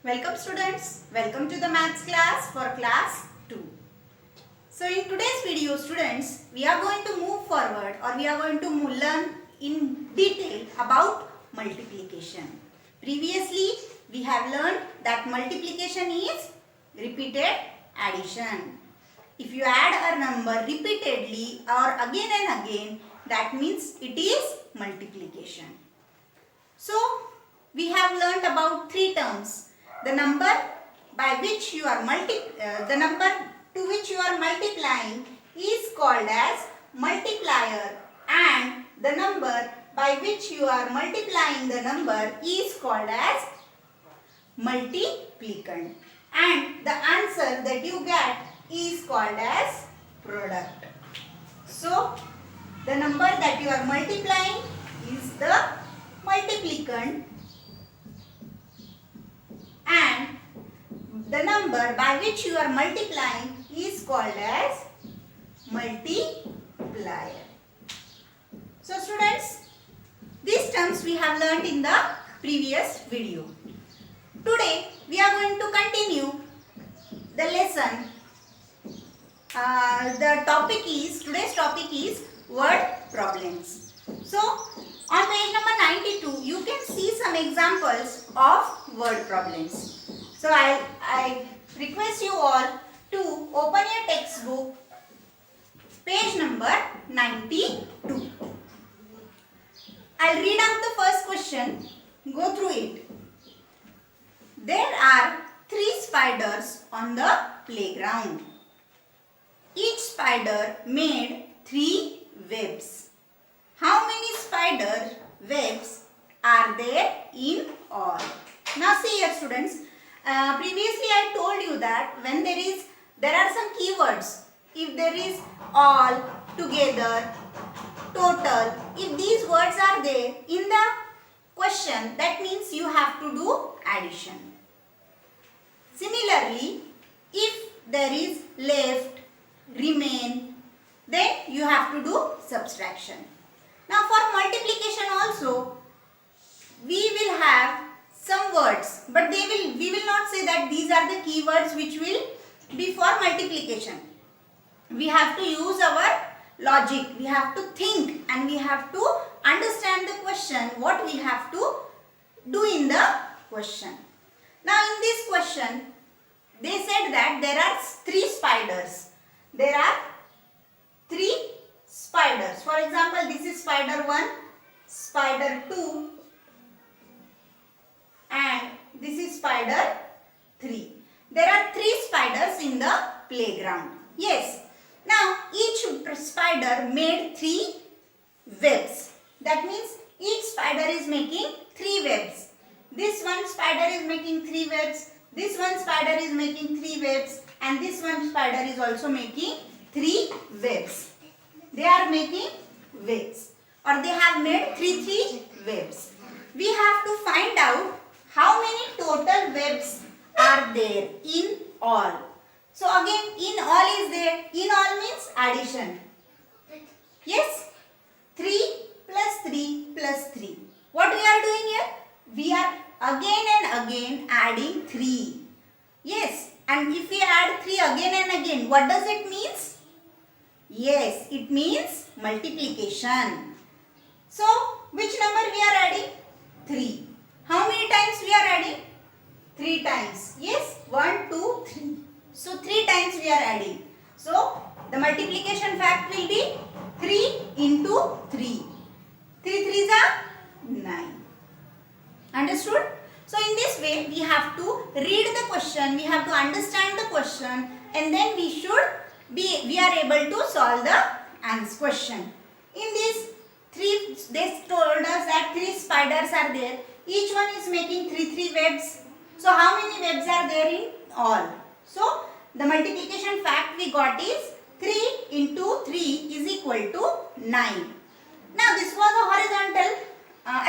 Welcome students, welcome to the maths class for class 2. So in today's video students, we are going to move forward or we are going to learn in detail about multiplication. Previously we have learned that multiplication is repeated addition. If you add a number repeatedly or again and again, that means it is multiplication. So we have learnt about three terms. The number by which you are the number to which you are multiplying is called as multiplier, and the number by which you are multiplying the number is called as multiplicand, and the answer that you get is called as product. So the number that you are multiplying is the multiplicand, and the number by which you are multiplying is called as multiplier. So students, these terms we have learnt in the previous video. Today we are going to continue the lesson. Today's topic is word problems. So on page number 92 you can see some examples of word problems. So I request you all to open your textbook, page number 92. I'll read out the first question. Go through it. There are 3 spiders on the playground. Each spider made 3 webs. How many spider webs are there in all? Now see here students, previously I told you that when there are some keywords. If there is all, together, total, if these words are there in the question, that means you have to do addition. Similarly, if there is left, remain, then you have to do subtraction. Now for multiplication also, we will have some words, but we will not say that these are the keywords which will be for multiplication. We have to use our logic, we have to think, and we have to understand the question, what we have to do in the question. Now in this question, they said that there are 3 spiders. There are 3 spiders. For example, this is spider 1, spider 2, and this is spider 3. There are 3 spiders in the playground. Yes. Now each spider made 3 webs. That means each spider is making 3 webs. This one spider is making 3 webs. This one spider is making 3 webs. And this one spider is also making 3 webs. They are making webs, or they have made 3 webs. We have to find out how many total webs are there in all. So again, in all is there. In all means addition. Yes? 3 plus 3 plus 3. What we are doing here? We are again and again adding 3. Yes. And if we add 3 again and again, what does it mean? Yes, it means multiplication. So, which number we are adding? 3. How many times we are adding? 3 times. Yes, 1, 2, 3. So, 3 times we are adding. So, the multiplication fact will be 3 into 3. 3 3s are 9. Understood? So, in this way, we have to read the question, we have to understand the question, and then we are able to solve the answer question. In this, they told us that 3 spiders are there. Each one is making 3 webs. So, how many webs are there in all? So, the multiplication fact we got is 3 into 3 is equal to 9. Now, this was a horizontal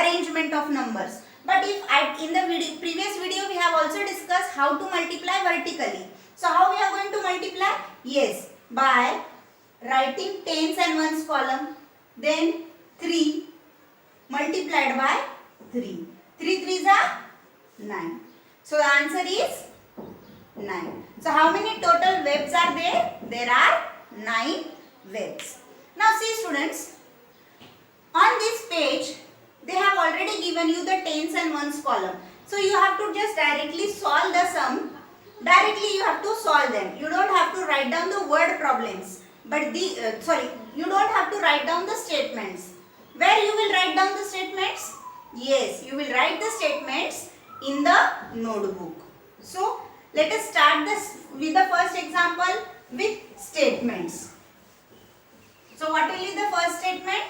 arrangement of numbers. But if in the previous video we have also discussed how to multiply vertically. So, how we are going to multiply? Yes, by writing tens and ones column, then 3 multiplied by 3. 3 3s are 9. So the answer is 9. So how many total webs are there? There are 9 webs. Now see students, on this page they have already given you the tens and ones column. So you have to just directly solve the sum. Directly you have to solve them. You don't have to write down the word problems. But you don't have to write down the statements. Where you will write down the statements? Yes, you will write the statements in the notebook. So let us start this with the first example with statements. So what will be the first statement?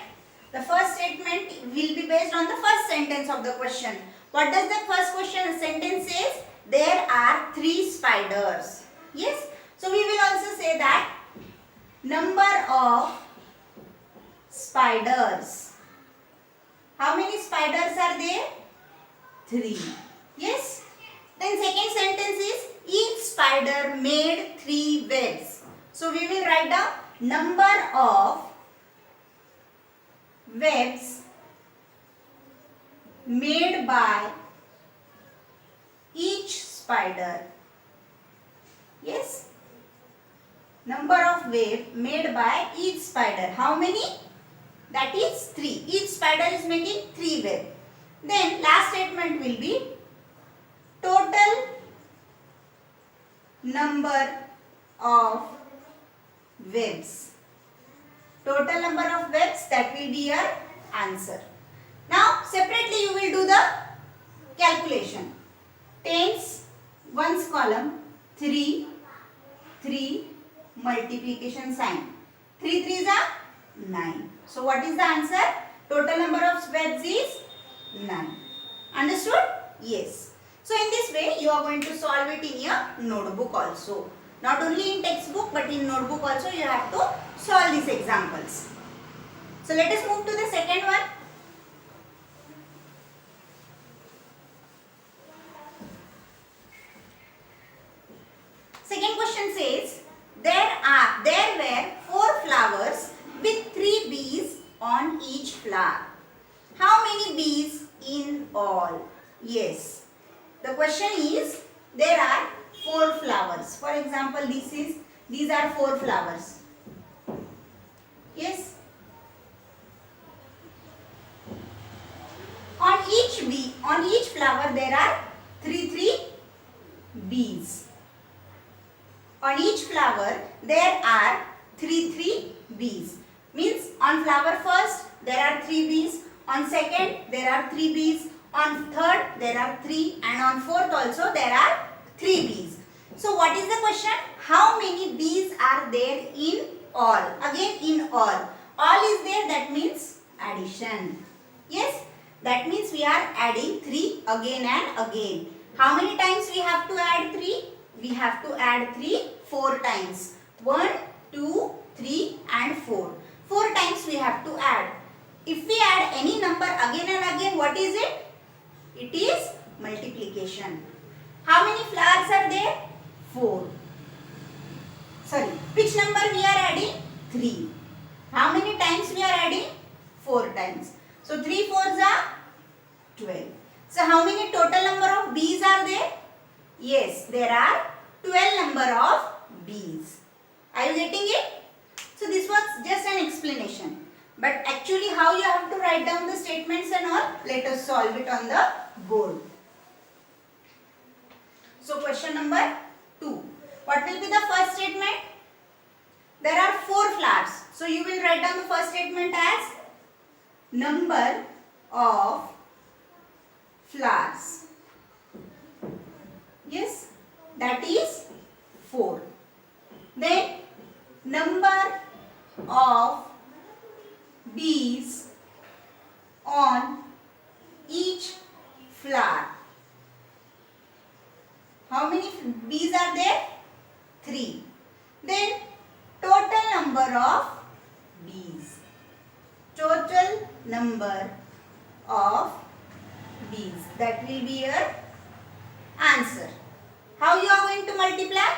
The first statement will be based on the first sentence of the question. What does the first question sentence says? There are 3 spiders. Yes. So we will also say that number of spiders. How many spiders are there? 3. Yes. Then second sentence is each spider made 3 webs. So we will write down number of webs made by each spider. Yes. Number of webs made by each spider. How many? That is 3. Each spider is making 3 webs. Then last statement will be total number of webs. Total number of webs, that will be your answer. Now separately you will do the calculation. Tens, ones column, 3, 3, multiplication sign. 3 3s are 9. So what is the answer? Total number of webs is 9. Understood? Yes. So in this way you are going to solve it in your notebook also. Not only in textbook but in notebook also you have to solve these examples. So let us move to the second one. Second question says, there were 4 flowers with 3 bees on each flower. How many bees in all? Yes. The question is, there are 4 flowers. For example, these are 4 flowers. Yes. On each flower there are 3 bees. On each flower there are 3 bees. Means on flower first there are 3 bees. On second there are 3 bees. On third there are 3 and on fourth also there are 3 bees. So what is the question? How many bees are there in all? Again in all. All is there, that means addition. Yes, that means we are adding 3 again and again. How many times we have to add 3? We have to add 3 4 times. 1, 2, 3 and 4. 4 times we have to add. If we add any number again and again, what is it? It is multiplication. How many flowers are there? 4. Sorry, which number we are adding? 3. How many times we are adding? 4 times. So 3 4s are 12. So how many total number of bees are there? Yes, there are 12 number of bees. Are you getting it? So this was just an explanation. But actually how you have to write down the statements and all, let us solve it on the board. So question number 2. What will be the first statement? There are 4 flowers. So you will write down the first statement as number of flowers. Yes, that is 4. Then number of bees on each flower. How many bees are there? 3. Then total number of bees. Total number of bees. That will be your answer. How you are going to multiply?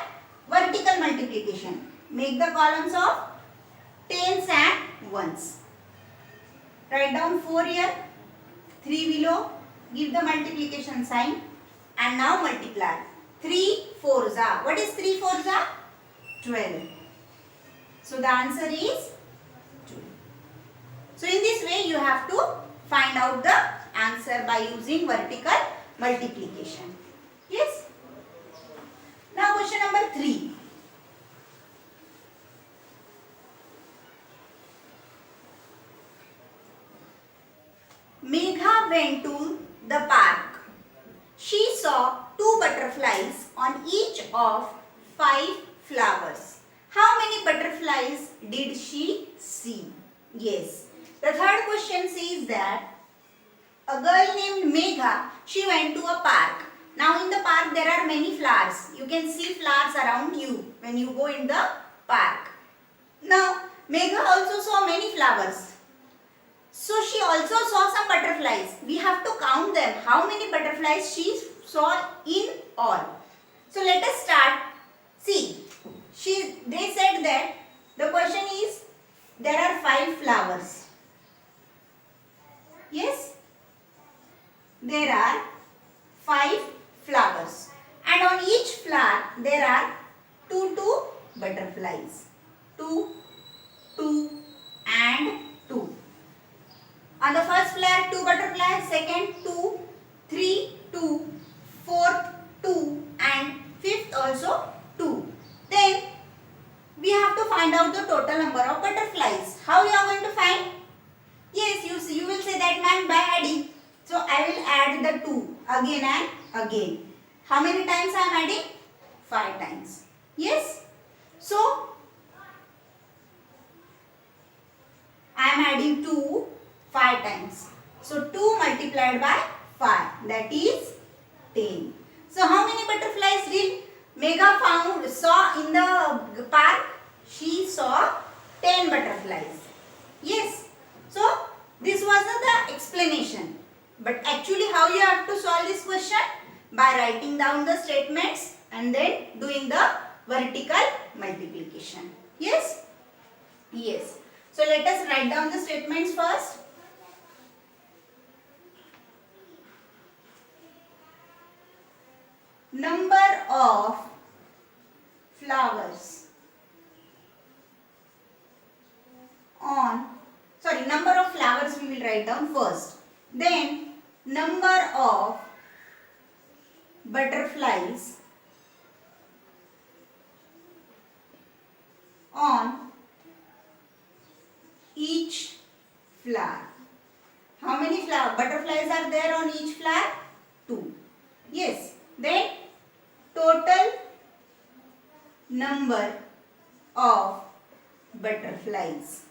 Vertical multiplication. Make the columns of tens and ones. Write down 4 here, 3 below, give the multiplication sign and now multiply. 3 fours are, what is 3 fours are? 12. So the answer is 2. So in this way you have to find out the answer by using vertical multiplication. Yes. Now question number 3. Megha went to the park. She saw 2 butterflies on each of 5 flowers. How many butterflies did she see? Yes. The third question says that a girl named Megha, she went to a park. Now in the park there are many flowers. You can see flowers around you when you go in the park. Now Megha also saw many flowers. So she also saw some butterflies. We have to count them. How many butterflies she saw in all. So let us start. See, they said that the question is there are 5 flowers. Yes? There are 5 flowers. And on each flower there are 2 butterflies. 2, 2 and 2. On the first flower 2 butterflies, second 2, 3, 2, fourth 2 and fifth also 2. Then we have to find out the total number of butterflies. How you are going to find? Yes, you will say that ma'am by adding. So I will add the 2 again and again. How many times I am adding? 5 times. Yes. So I am adding 2 5 times. So 2 multiplied by 5, that is 10. So how many butterflies did Megha saw in the park? She saw 10 butterflies. Yes. So this was the explanation. But actually how you have to solve this question? By writing down the statements and then doing the vertical multiplication. Yes? Yes. So let us write down the statements first. Number of flowers number of flowers we will write down first. Then number of butterflies on each flower. How many butterflies are there on each flower? 2. Yes. Then total number of butterflies.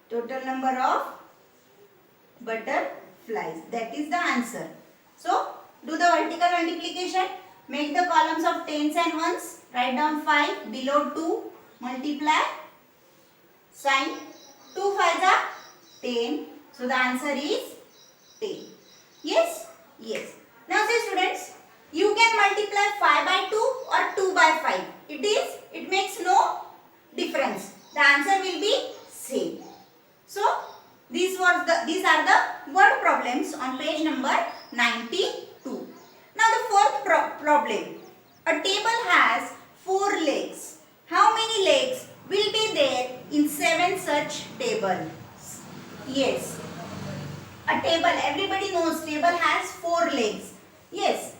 Total number of butterflies. That is the answer. So, do the vertical multiplication. Make the columns of tens and ones. Write down 5. Below 2. Multiply. Sign. 2 5s are 10. So, the answer is 10. Yes? Yes. Now, see students. You can multiply 5 by 2 or 2 by 5. It makes no difference. The answer will be same. So, these are the word problems on page number 92. Now, the fourth problem. A table has 4 legs. How many legs will be there in 7 such tables? Yes. A table, everybody knows table has 4 legs. Yes.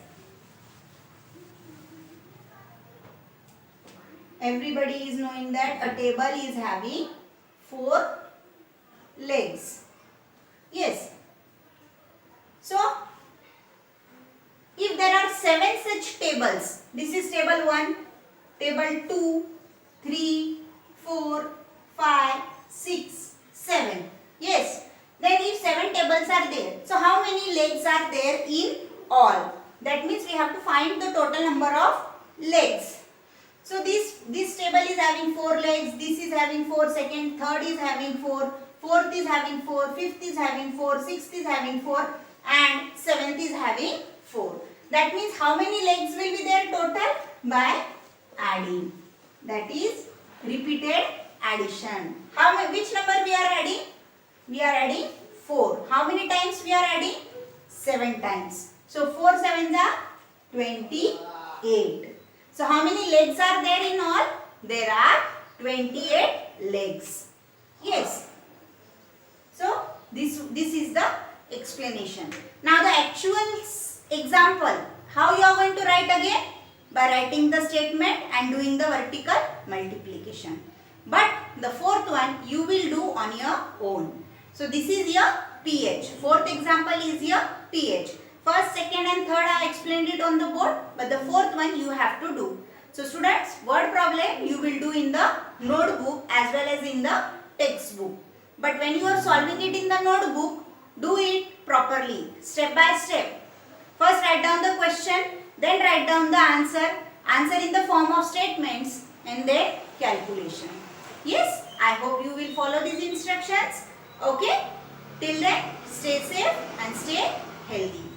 Everybody is knowing that a table is having 4 legs. Yes. So, if there are 7 such tables, this is table 1, table 2, 3, 4, 5, 6, 7. Yes. Then if 7 tables are there, so how many legs are there in all? That means we have to find the total number of legs. So this table is having 4 legs, this is having 4, second, third is having 4, fourth is having 4, fifth is having 4, sixth is having 4 and seventh is having 4. That means how many legs will be there total? By adding. That is repeated addition. Which number we are adding? We are adding 4. How many times we are adding? 7 times. So 4 sevens are 28. So how many legs are there in all? There are 28 legs. Yes. So this is the explanation. Now the actual example. How you are going to write again? By writing the statement and doing the vertical multiplication. But the fourth one you will do on your own. So this is your PH. Fourth example is your PH. First, second and third I explained it on the board, but the fourth one you have to do. So students, word problem you will do in the notebook as well as in the textbook. But when you are solving it in the notebook, do it properly, step by step. First write down the question, then write down the answer in the form of statements and then calculation. Yes, I hope you will follow these instructions. Okay, till then stay safe and stay healthy.